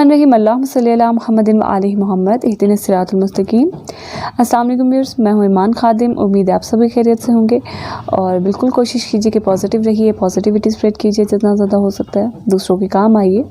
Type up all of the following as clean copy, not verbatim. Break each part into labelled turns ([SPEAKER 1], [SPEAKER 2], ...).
[SPEAKER 1] बिस्मिल्लाहिर्रहमानिर्रहीम अल्लाहुम्मा सल्ली अला मुहम्मदिन व आलि मोहम्मद इहदिनस सिरातुल मुस्तकीम। अस्सलाम वालेकुम व्यूअर्स, मैं हूँ ईमान खादिम। उम्मीद है आप सभी खैरियत से होंगे और बिल्कुल कोशिश कीजिए कि पॉजिटिव रहिए, पॉजिटिविटी स्प्रेड कीजिए जितना ज़्यादा हो सकता है, दूसरों के काम आइए।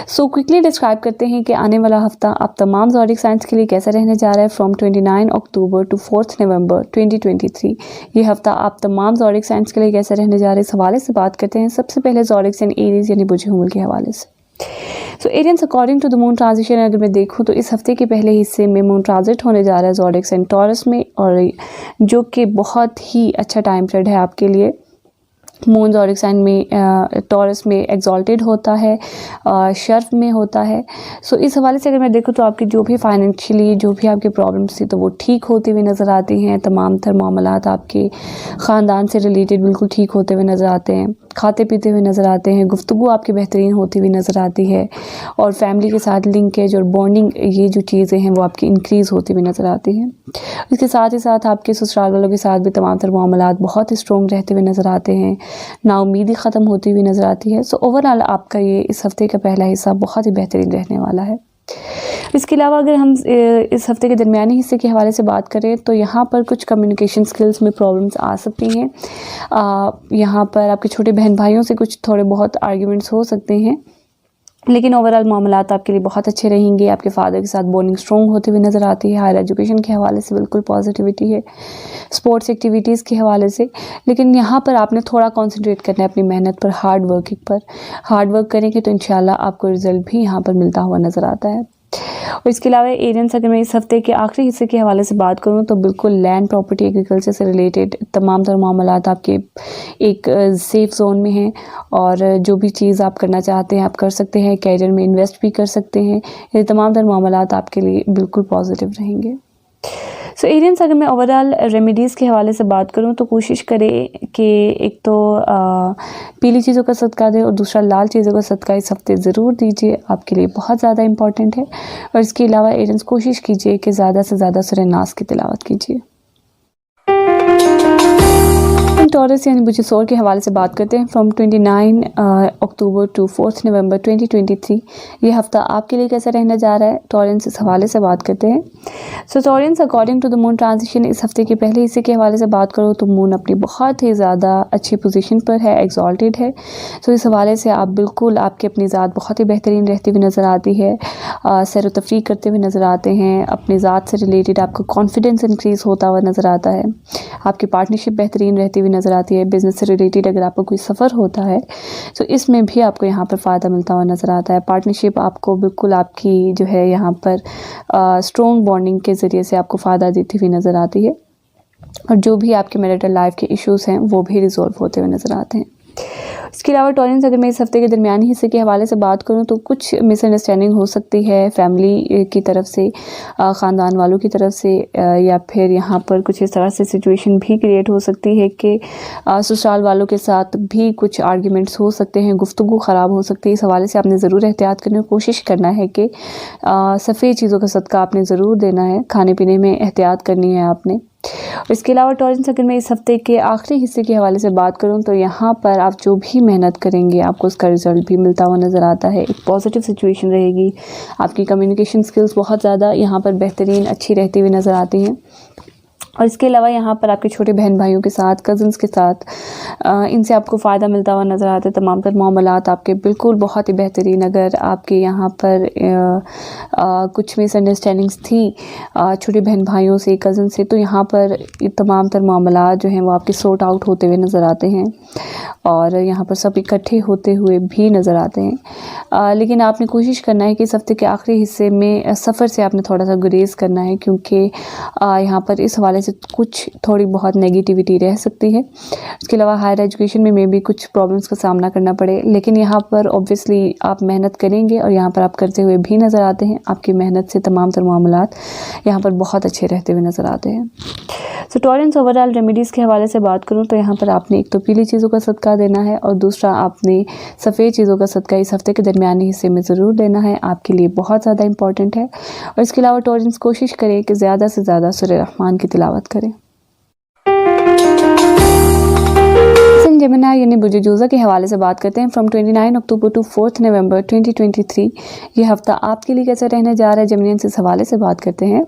[SPEAKER 1] सो क्विकली डिस्क्राइब करते हैं कि आने वाला हफ्ता आप तमाम ज़ोडिक साइंस के लिए कैसा रहने जा रहा है फ्रॉम 29 अक्टूबर टू 4 नवंबर 2023। ये हफ्ता आप तमाम ज़ोडिक साइंस के लिए कैसा रहने जा रहे हैं इस हवाले से बात करते हैं। सबसे पहले ज़ोडिक साइन एरीज यानी बुझे हुए के हवाले से। So Arians according to the moon transition अगर मैं देखूँ तो इस हफ्ते के पहले हिस्से में मून ट्रांजिट होने जा रहा है ज़ोडिक साइन टॉरस में, और जो कि बहुत ही अच्छा टाइम पीरियड है आपके लिए। मून ज़ोडिक साइन में टॉरस में एग्जॉल्टेड होता है, शर्फ में होता है। सो इस हवाले से अगर मैं देखूँ तो आपकी जो भी फाइनेंशियली जो भी आपकी प्रॉब्लम्स थी तो वो ठीक होती हुई नज़र आती हैं। तमाम तर मामलात आपके ख़ानदान से रिलेटेड बिल्कुल ठीक होते हुए नज़र आते हैं, खाते पीते हुए नज़र आते हैं, गुफ्तगू आपकी बेहतरीन होती हुई नज़र आती है, और फैमिली के साथ लिंकेज और बॉन्डिंग ये जो चीज़ें हैं वो आपकी इंक्रीज़ होती हुई नज़र आती हैं। इसके साथ ही साथ आपके ससुराल वालों के साथ भी तमाम तर मामलात बहुत स्ट्रॉन्ग रहते हुए नज़र आते हैं, नाउमीदी ख़त्म होती हुई नज़र आती है। सो ओवरऑल आपका ये इस हफ़्ते का पहला हिस्सा बहुत ही बेहतरीन रहने वाला है। इसके अलावा अगर हम इस हफ़्ते के दरमियानी हिस्से के हवाले से बात करें तो यहाँ पर कुछ कम्युनिकेशन स्किल्स में प्रॉब्लम्स आ सकती हैं। यहाँ पर आपके छोटे बहन भाइयों से कुछ थोड़े बहुत आर्ग्यूमेंट्स हो सकते हैं, लेकिन ओवरऑल मामलात आपके लिए बहुत अच्छे रहेंगे। आपके फादर के साथ बॉन्डिंग स्ट्रॉन्ग होती हुई नज़र आती है। हायर एजुकेशन के हवाले से बिल्कुल पॉजिटिविटी है, स्पोर्ट्स एक्टिविटीज़ के हवाले से। लेकिन यहाँ पर आपने थोड़ा कॉन्सेंट्रेट करना है अपनी मेहनत पर, हार्ड वर्किंग पर। हार्ड वर्क करेंगे तो इंशाल्लाह आपको रिज़ल्ट भी यहाँ पर मिलता हुआ नज़र आता है। और इसके अलावा एरियंस अगर मैं इस हफ्ते के आखिरी हिस्से के हवाले से बात करूँ तो बिल्कुल लैंड प्रॉपर्टी एग्रीकल्चर से रिलेटेड तमाम तर मामलात आपके एक सेफ़ जोन में हैं, और जो भी चीज़ आप करना चाहते हैं आप कर सकते हैं। कैरियर में इन्वेस्ट भी कर सकते हैं। ये तमाम तर मामलात आपके लिए बिल्कुल पॉजिटिव रहेंगे। सो एरियंस अगर मैं ओवरऑल रेमेडीज़ के हवाले से बात करूं तो कोशिश करें कि एक तो पीली चीज़ों का सदका दें और दूसरा लाल चीज़ों का सदका इस हफ्ते ज़रूर दीजिए, आपके लिए बहुत ज़्यादा इंपॉर्टेंट है। और इसके अलावा एरियंस कोशिश कीजिए कि ज़्यादा से ज़्यादा सूरह नास की तिलावत कीजिए। टॉरस यानी बुझे सोर के हवाले से बात करते हैं फ्रॉम 29 अक्टूबर टू 4 नवंबर 2023। ये हफ्ता आपके लिए कैसा रहने जा रहा है टॉरेंस इस हवाले से बात करते हैं। So Taureans according to the moon transition इस हफ्ते के पहले हिस्से के हवाले से बात करो तो मून अपनी बहुत ही ज़्यादा अच्छी पोजीशन पर है, एग्जॉल्टेड है। सो इस हवाले से आप बिल्कुल आपकी अपनी ज़ात बहुत ही बेहतरीन रहती हुई नज़र आती है, सैर व तफरीह करते हुए नज़र आते हैं। अपनी ज़ात से रिलेटेड आपका कॉन्फिडेंस इंक्रीज़ होता हुआ नज़र आता है। आपकी पार्टनरशिप बेहतरीन रहती हुई नज़र आती है। बिज़नेस से रिलेटेड अगर आपको कोई सफ़र होता है तो इसमें भी आपको यहाँ पर फ़ायदा मिलता हुआ नज़र आता है। पार्टनरशिप आपको बिल्कुल आपकी जो है यहाँ पर स्ट्रॉन्ग बॉन्डिंग के ज़रिए से आपको फ़ायदा देती हुई नज़र आती है, और जो भी आपके मैरिटल लाइफ के इश्यूज़ हैं वो भी रिजॉल्व होते हुए नज़र आते हैं। इसके अलावा टॉरेंस अगर मैं इस हफ्ते के दरमियानी हिस्से के हवाले से बात करूं तो कुछ मिसअंडरस्टैंडिंग हो सकती है फैमिली की तरफ से, ख़ानदान वालों की तरफ से, या फिर यहाँ पर कुछ इस तरह से सिचुएशन भी क्रिएट हो सकती है कि ससुराल वालों के साथ भी कुछ आर्ग्यूमेंट्स हो सकते हैं, गुफ्तगू ख़राब हो सकती है। इस हवाले से आपने ज़रूर एहतियात करने की कोशिश करना है कि सफ़ेद चीज़ों का सदका आपने ज़रूर देना है, खाने पीने में एहतियात करनी है आपने। इसके अलावा टॉरेंस अगर मैं इस हफ्ते के आखिरी हिस्से के हवाले से बात करूं तो यहाँ पर आप जो भी मेहनत करेंगे आपको उसका रिज़ल्ट भी मिलता हुआ नज़र आता है। एक पॉजिटिव सिचुएशन रहेगी। आपकी कम्युनिकेशन स्किल्स बहुत ज़्यादा यहाँ पर बेहतरीन अच्छी रहती हुई नज़र आती हैं। और इसके अलावा यहाँ पर आपके छोटे बहन भाइयों के साथ, कज़न्स के साथ, इनसे आपको फ़ायदा मिलता हुआ नज़र आता है। तमाम तर मामलात आपके बिल्कुल बहुत ही बेहतरीन। अगर आपके यहाँ पर कुछ मिसअंडरस्टैंडिंग्स थी छोटे बहन भाइयों से, कज़न से, तो यहाँ पर तमाम तर मामलात जो हैं वो आपके सॉर्ट आउट होते हुए नज़र आते हैं, और यहाँ पर सब इकट्ठे होते हुए भी नज़र आते हैं। लेकिन आपने कोशिश करना है कि इस हफ्ते के आखिरी हिस्से में सफ़र से आपने थोड़ा सा गुरेज करना है, क्योंकि यहाँ पर इस हवाले से कुछ थोड़ी बहुत नेगेटिविटी रह सकती है। इसके अलावा हायर एजुकेशन में भी कुछ प्रॉब्लम्स का सामना करना पड़े, लेकिन यहाँ पर ऑब्वियसली आप मेहनत करेंगे और यहाँ पर आप करते हुए भी नज़र आते हैं। आपकी मेहनत से तमाम तर मामलात यहाँ पर बहुत अच्छे रहते हुए नज़र आते हैं। सो टॉरेंस ओवरऑल रेमेडीज़ के हवाले से बात करूँ तो यहाँ पर आपने एक तो पीली चीज़ों का सदका देना है, और दूसरा आपने सफ़ेद चीज़ों का सदका इस हफ्ते के दरमियानी हिस्से में ज़रूर देना है, आपके लिए बहुत ज़्यादा इंपॉर्टेंट है। और इसके अलावा टॉरेंस कोशिश करें कि ज़्यादा से ज़्यादा सूरह रहमान की तिलावत करें। इन जेमिनी यानी बुर्ज के हवाले से बात करते हैं फ्रॉम 29 अक्टूबर टू 4 नवंबर 2023। ये हफ्ता आपके लिए कैसे रहने जा रहा है जेमिनियंस, इस हवाले से बात करते हैं।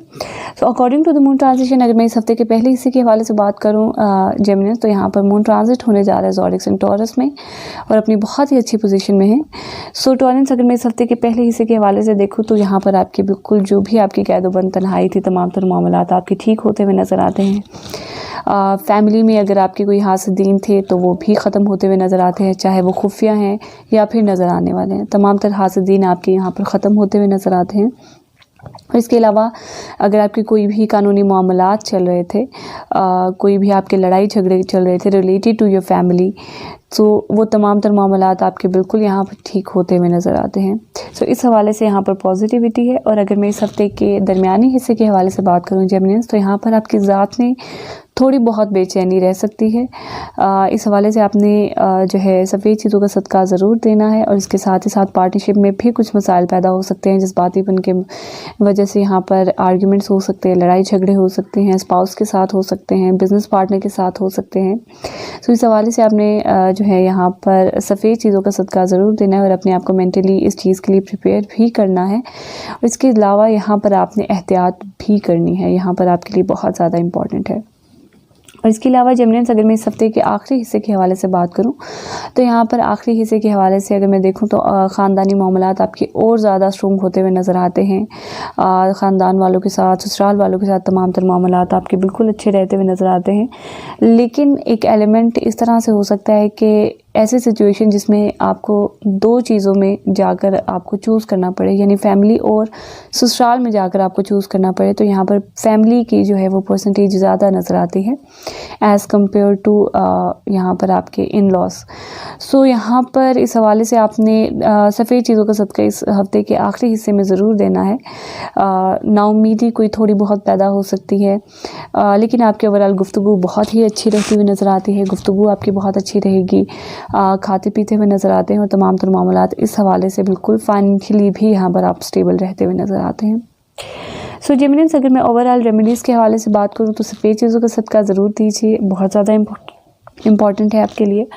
[SPEAKER 1] So according to the moon transition, अगर मैं इस हफ्ते के पहले हिस्से के हवाले से बात करूँ जेमिनियंस, तो यहाँ पर मून ट्रांजिट होने जा रहा है ज़ोडिएक एंड टॉरस में और अपनी बहुत ही अच्छी पोजीशन में है। सो टॉरेंस, अगर मैं इस हफ्ते के पहले हिस्से के हवाले से देखूँ तो यहाँ पर आपकी बिल्कुल जो भी आपकी कैदोबंद तन्हाई थी, तमाम तर मामलात आपके ठीक होते हुए नज़र आते हैं। फैमिली में अगर आपके कोई हासदीन थे तो वो भी ख़त्म होते हुए नज़र आते हैं, चाहे वो खुफिया हैं या फिर नज़र आने वाले हैं। तमाम तर हासदीन आपके यहाँ पर ख़त्म होते हुए नज़र आते हैं। और इसके अलावा अगर आपके कोई भी कानूनी मामलात चल रहे थे, कोई भी आपके लड़ाई झगड़े चल रहे थे रिलेटेड टू योर फैमिली, तो वो तमाम तर मामलात आपके बिल्कुल यहाँ पर ठीक होते हुए नज़र आते हैं। सो इस हवाले से यहाँ पर पॉजिटिविटी है। और अगर मैं इस हफ्ते के दरमियानी हिस्से के हवाले से बात करूँ जेमिनियंस, तो यहाँ पर आपकी ज़ात में थोड़ी बहुत बेचैनी रह सकती है। इस हवाले से आपने जो है सफ़ेद चीज़ों का सदका ज़रूर देना है। और इसके साथ ही साथ पार्टनरशिप में भी कुछ मसाइल पैदा हो सकते हैं, जज्बातीपन के वजह से यहाँ पर आर्ग्यूमेंट्स हो सकते हैं, लड़ाई झगड़े हो सकते हैं, स्पाउस के साथ हो सकते हैं, बिज़नेस पार्टनर के साथ हो सकते हैं। तो इस हवाले से आपने जो है यहाँ पर सफ़ेद चीज़ों का सदका ज़रूर देना है और अपने आप को मेंटली इस चीज़ के लिए प्रिपेयर भी करना है। और इसके अलावा यहाँ पर आपने एहतियात भी करनी है, यहाँ पर आपके लिए बहुत ज़्यादा इम्पॉर्टेंट है। और इसके अलावा जेमिनियंस, अगर मैं इस हफ्ते के आखिरी हिस्से के हवाले से बात करूं तो यहाँ पर आखिरी हिस्से के हवाले से अगर मैं देखूं तो ख़ानदानी मामलात आपके और ज़्यादा स्ट्रॉन्ग होते हुए नज़र आते हैं। ख़ानदान वालों के साथ, ससुराल वालों के साथ तमाम तर मामलात आपके बिल्कुल अच्छे रहते हुए नज़र आते हैं। लेकिन एक एलिमेंट इस तरह से हो सकता है कि ऐसी सिचुएशन जिसमें आपको दो चीज़ों में जाकर आपको चूज़ करना पड़े, यानी फैमिली और ससुराल में जाकर आपको चूज़ करना पड़े, तो यहाँ पर फैमिली की जो है वो परसेंटेज ज़्यादा नज़र आती है एज़ कम्पेयर टू यहाँ पर आपके इन लॉस। सो यहाँ पर इस हवाले से आपने सफ़ेद चीज़ों का सदका इस हफ्ते के आखिरी हिस्से में ज़रूर देना है। नाउम्मीदी कोई थोड़ी बहुत पैदा हो सकती है, लेकिन आपकी ओवरऑल गुफ्तगू बहुत ही अच्छी रहती हुई नज़र आती है। गुफ्तगू आपकी बहुत अच्छी रहेगी, खाते पीते हुए नज़र आते हैं और तमाम तर मामलात इस हवाले से बिल्कुल फाइनेंशियली भी यहाँ पर आप स्टेबल रहते हुए नज़र आते हैं। सो जेमिनियंस, अगर मैं ओवरऑल रेमेडीज़ के हवाले से बात करूँ तो सफ़ेद चीज़ों का सदका ज़रूर दीजिए, बहुत ज़्यादा इम्पॉर्टेंट है आपके लिए।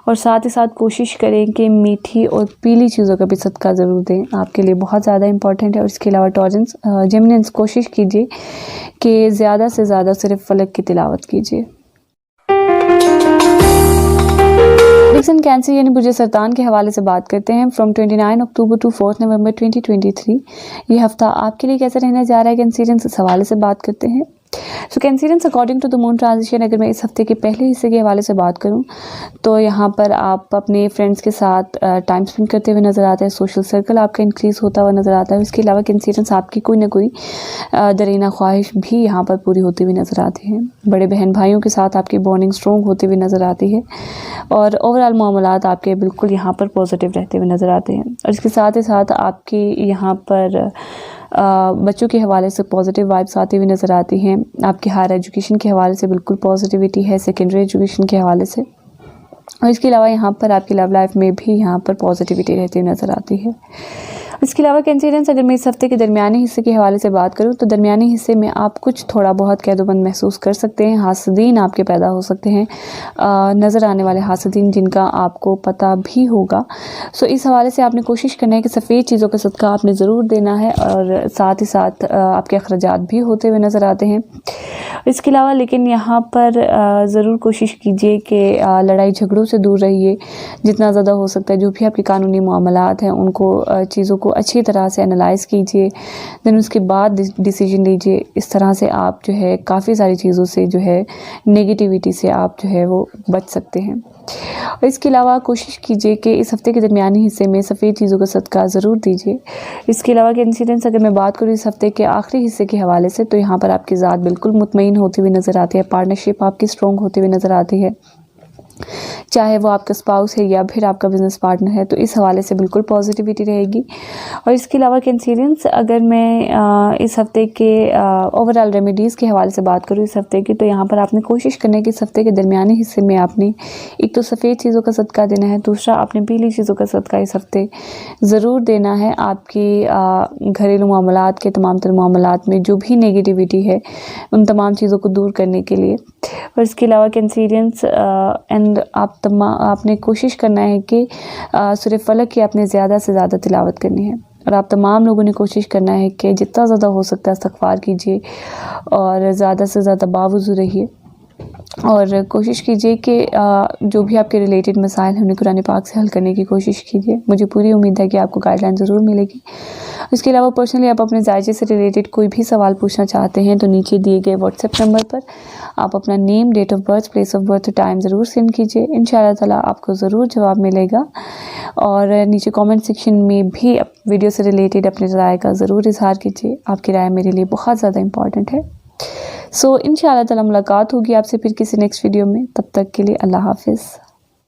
[SPEAKER 1] और साथ ही साथ कोशिश करें कि मीठी और पीली चीज़ों का भी सदका ज़रूर दें, आपके लिए बहुत ज़्यादा इम्पॉर्टेंट है। और इसके अलावा टॉरेंस जेमिनियंस, कोशिश कीजिए कि ज़्यादा से ज़्यादा सिर्फ फलक की तिलावत कीजिए। कैंसर यानी बुर्ज सरतान के हवाले से बात करते हैं फ्रॉम 29 अक्टूबर टू 4 नवंबर 2023। ये हफ्ता आपके लिए कैसे रहने जा रहा है कैंसरियंस, इस हवाले से बात करते हैं। So Cancerians, according to the moon transition, अगर मैं इस हफ्ते के पहले हिस्से के हवाले से बात करूं तो यहाँ पर आप अपने फ्रेंड्स के साथ टाइम स्पेंड करते हुए नज़र आते हैं, सोशल सर्कल आपका इंक्रीज़ होता हुआ नज़र आता है। इसके अलावा कैंसरियंस, आपकी कोई ना कोई दरीना ख्वाहिश भी यहाँ पर पूरी होती हुई नज़र आती है। बड़े बहन भाइयों के साथ आपकी बॉन्डिंग स्ट्रॉन्ग होती हुई नज़र आती है और ओवरऑल मामलात आपके बिल्कुल यहाँ पर पॉजिटिव रहते हुए नज़र आते हैं। और इसके साथ ही साथ आपकी यहाँ पर बच्चों के हवाले से पॉजिटिव वाइब्स आती हुई नज़र आती हैं। आपके हायर एजुकेशन के हवाले से बिल्कुल पॉजिटिविटी है, सेकेंडरी एजुकेशन के हवाले से। और इसके अलावा यहाँ पर आपकी लव लाइफ में भी यहाँ पर पॉजिटिविटी रहती हुई नज़र आती है। इसके अलावा कैंसरियंस, अगर मैं इस हफ्ते के दरमियानी हिस्से के हवाले से बात करूं तो दरमियानी हिस्से में आप कुछ थोड़ा बहुत कैदोबंद महसूस कर सकते हैं। हासदीन आपके पैदा हो सकते हैं, नज़र आने वाले हासदीन जिनका आपको पता भी होगा। सो इस हवाले से आपने कोशिश करना है कि सफ़ेद चीज़ों का सदका आपने ज़रूर देना है और साथ ही साथ आपके अखराजात भी होते हुए नज़र आते हैं। इसके अलावा लेकिन यहाँ पर ज़रूर कोशिश कीजिए कि लड़ाई झगड़ों से दूर रहिए जितना ज़्यादा हो सकता है। जो भी आपके कानूनी मामलात हैं उनको चीज़ों को अच्छी तरह से एनालाइज़ कीजिए, देन उसके बाद डिसीजन लीजिए। इस तरह से आप जो है काफ़ी सारी चीज़ों से जो है नेगेटिविटी से आप जो है वो बच सकते हैं। और इसके अलावा कोशिश कीजिए कि इस हफ्ते के दरमियानी हिस्से में सफ़ेद चीज़ों का सदका ज़रूर दीजिए। इसके अलावा कैंसरियंस, अगर मैं बात करूँ इस हफ्ते के आखिरी हिस्से के हवाले से तो यहाँ पर आपकी ज़ात बिल्कुल मुतमईन होती हुई नज़र आती है, पार्टनरशिप आपकी स्ट्रॉन्ग होती हुई नज़र आती है, चाहे वो आपका स्पाउस है या फिर आपका बिज़नेस पार्टनर है, तो इस हवाले से बिल्कुल पॉजिटिविटी रहेगी। और इसके अलावा कैंसरियंस, अगर मैं इस हफ्ते के ओवरऑल रेमेडीज़ के हवाले से बात करूँ इस हफ्ते की, तो यहाँ पर आपने कोशिश करना है कि इस हफ्ते के दरमियानी हिस्से में आपने एक तो सफ़ेद चीज़ों का सदका देना है, दूसरा आपने पीली चीज़ों का सदका इस हफ्ते ज़रूर देना है। आपकी घरेलू मामलात के तमाम तर मामलात में जो भी नेगेटिविटी है उन तमाम चीज़ों को दूर करने के लिए। और इसके अलावा कैंसरियंस, एंड एंड आपने कोशिश करना है कि सूरह फलक की आपने ज़्यादा से ज़्यादा तिलावत करनी है। और आप तमाम लोगों ने कोशिश करना है कि जितना ज़्यादा हो सकता है इस्तिग़फ़ार कीजिए और ज़्यादा से ज़्यादा बावुज़ू रहिए और कोशिश कीजिए कि जो भी आपके रिलेटेड मसाइल हैं उन्हें कुरान पाक से हल करने की कोशिश कीजिए। मुझे पूरी उम्मीद है कि आपको गाइडलाइन ज़रूर मिलेगी। इसके अलावा पर्सनली आप अपने जायजे से रिलेटेड कोई भी सवाल पूछना चाहते हैं तो नीचे दिए गए व्हाट्सएप नंबर पर आप अपना name, date of birth, place of birth, time ज़रूर सेंड कीजिए। इंशाअल्लाह ताला आपको ज़रूर जवाब मिलेगा। और नीचे कमेंट सेक्शन में भी वीडियो से रिलेटेड अपनी राय का ज़रूर इजहार कीजिए। आपकी राय मेरे लिए बहुत ज़्यादा इंपॉर्टेंट है। इंशाअल्लाह ताला मुलाकात होगी आपसे फिर किसी नेक्स्ट वीडियो में। तब तक के लिए अल्लाह हाफ़िज़।